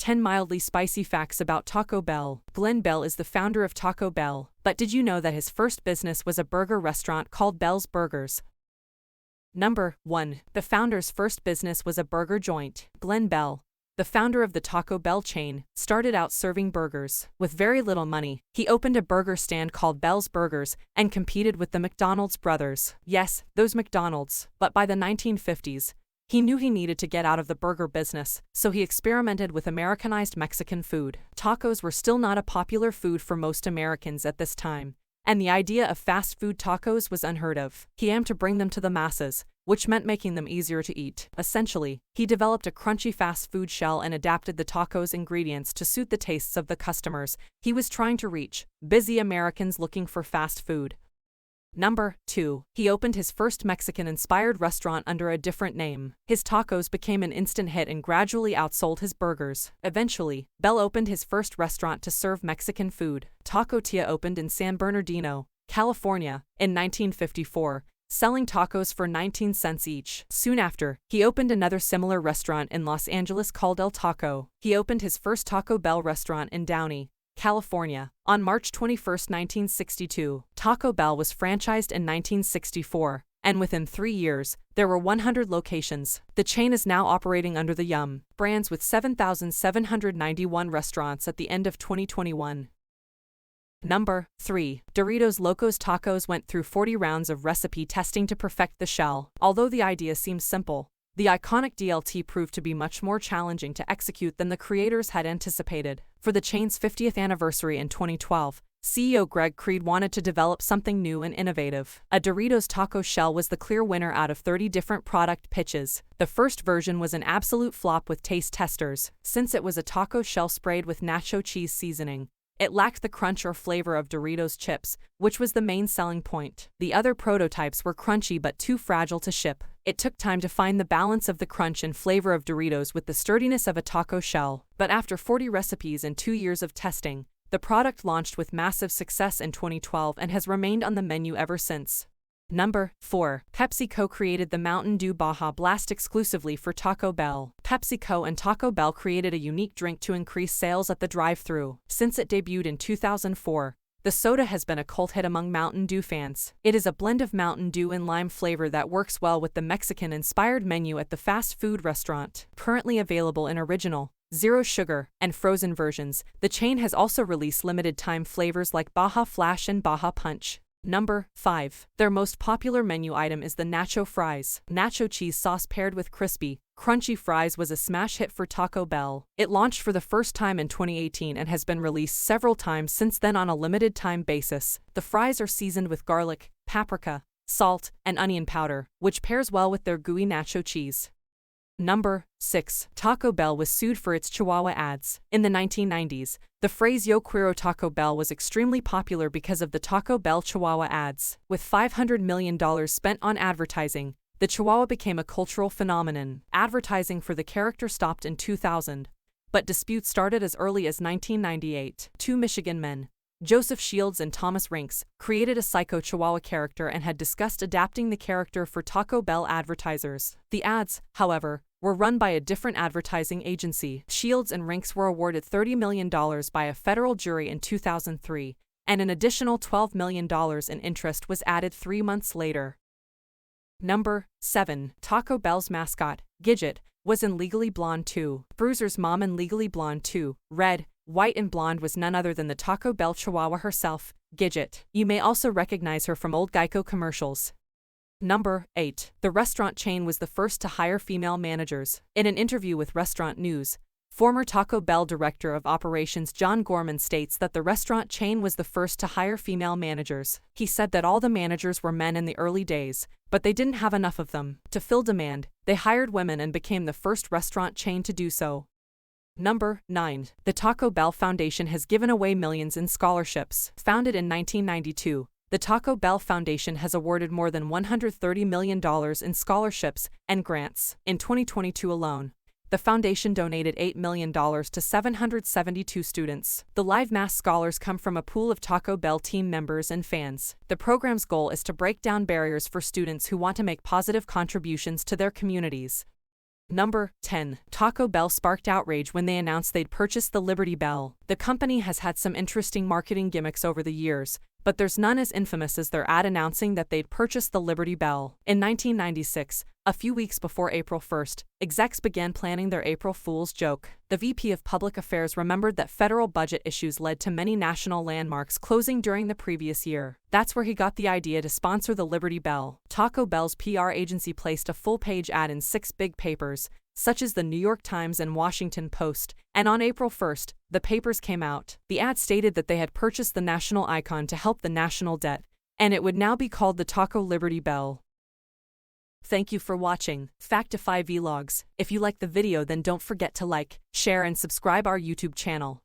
10 mildly spicy facts about Taco Bell. Glenn Bell is the founder of Taco Bell, but did you know that his first business was a burger restaurant called Bell's Burgers? Number 1. The founder's first business was a burger joint. Glenn Bell, the founder of the Taco Bell chain, started out serving burgers. With very little money, he opened a burger stand called Bell's Burgers and competed with the McDonald's brothers. Yes, those McDonald's. But by the 1950s, he knew he needed to get out of the burger business, so he experimented with Americanized Mexican food. Tacos were still not a popular food for most Americans at this time, and the idea of fast food tacos was unheard of. He aimed to bring them to the masses, which meant making them easier to eat. Essentially, he developed a crunchy fast food shell and adapted the tacos' ingredients to suit the tastes of the customers he was trying to reach, busy Americans looking for fast food. Number 2. He opened his first Mexican-inspired restaurant under a different name. His tacos became an instant hit and gradually outsold his burgers. Eventually, Bell opened his first restaurant to serve Mexican food. Taco Tia opened in San Bernardino, California, in 1954, selling tacos for 19 cents each. Soon after, he opened another similar restaurant in Los Angeles called El Taco. He opened his first Taco Bell restaurant in Downey, California, on March 21, 1962. Taco Bell was franchised in 1964, and within 3 years, there were 100 locations. The chain is now operating under the Yum brands with 7,791 restaurants at the end of 2021. Number 3. Doritos Locos Tacos went through 40 rounds of recipe testing to perfect the shell. Although the idea seems simple, the iconic DLT proved to be much more challenging to execute than the creators had anticipated. For the chain's 50th anniversary in 2012, CEO Greg Creed wanted to develop something new and innovative. A Doritos taco shell was the clear winner out of 30 different product pitches. The first version was an absolute flop with taste testers, since it was a taco shell sprayed with nacho cheese seasoning. It lacked the crunch or flavor of Doritos chips, which was the main selling point. The other prototypes were crunchy but too fragile to ship. It took time to find the balance of the crunch and flavor of Doritos with the sturdiness of a taco shell. But after 40 recipes and 2 years of testing, the product launched with massive success in 2012 and has remained on the menu ever since. Number 4. Pepsi co-created the Mountain Dew Baja Blast exclusively for Taco Bell. PepsiCo and Taco Bell created a unique drink to increase sales at the drive-thru. Since it debuted in 2004, the soda has been a cult hit among Mountain Dew fans. It is a blend of Mountain Dew and lime flavor that works well with the Mexican-inspired menu at the fast food restaurant. Currently available in original, zero sugar, and frozen versions, the chain has also released limited-time flavors like Baja Flash and Baja Punch. Number 5. Their most popular menu item is the Nacho Fries. Nacho cheese sauce paired with crispy, crunchy fries was a smash hit for Taco Bell. It launched for the first time in 2018 and has been released several times since then on a limited-time basis. The fries are seasoned with garlic, paprika, salt, and onion powder, which pairs well with their gooey nacho cheese. Number 6. Taco Bell was sued for its Chihuahua ads. In the 1990s, the phrase "Yo quiero Taco Bell" was extremely popular because of the Taco Bell Chihuahua ads. With $500 million spent on advertising, the Chihuahua became a cultural phenomenon. Advertising for the character stopped in 2000, but disputes started as early as 1998. Two Michigan men, Joseph Shields and Thomas Rinks, created a psycho Chihuahua character and had discussed adapting the character for Taco Bell advertisers. The ads, however, were run by a different advertising agency. Shields and Rinks were awarded $30 million by a federal jury in 2003, and an additional $12 million in interest was added 3 months later. Number 7. Taco Bell's mascot, Gidget, was in Legally Blonde 2. Bruiser's mom in Legally Blonde 2, Red, White and Blonde was none other than the Taco Bell Chihuahua herself, Gidget. You may also recognize her from old Geico commercials. Number 8. The restaurant chain was the first to hire female managers. In an interview with Restaurant News, former Taco Bell Director of Operations John Gorman states that the restaurant chain was the first to hire female managers. He said that all the managers were men in the early days, but they didn't have enough of them. To fill demand, they hired women and became the first restaurant chain to do so. Number 9. The Taco Bell Foundation has given away millions in scholarships. Founded in 1992, the Taco Bell Foundation has awarded more than $130 million in scholarships and grants. In 2022 alone, the foundation donated $8 million to 772 students. The live mass scholars come from a pool of Taco Bell team members and fans. The program's goal is to break down barriers for students who want to make positive contributions to their communities. Number 10. Taco Bell sparked outrage when they announced they'd purchased the Liberty Bell. The company has had some interesting marketing gimmicks over the years, but there's none as infamous as their ad announcing that they'd purchased the Liberty Bell. In 1996, a few weeks before April 1st, execs began planning their April Fool's joke. The VP of Public Affairs remembered that federal budget issues led to many national landmarks closing during the previous year. That's where he got the idea to sponsor the Liberty Bell. Taco Bell's PR agency placed a full-page ad in 6 big papers, such as the New York Times and Washington Post, and on April 1st, the papers came out. The ad stated that they had purchased the national icon to help the national debt, and it would now be called the Taco Liberty Bell. Thank you for watching Factify Vlogs. If you like the video, then don't forget to like, share and subscribe our YouTube channel.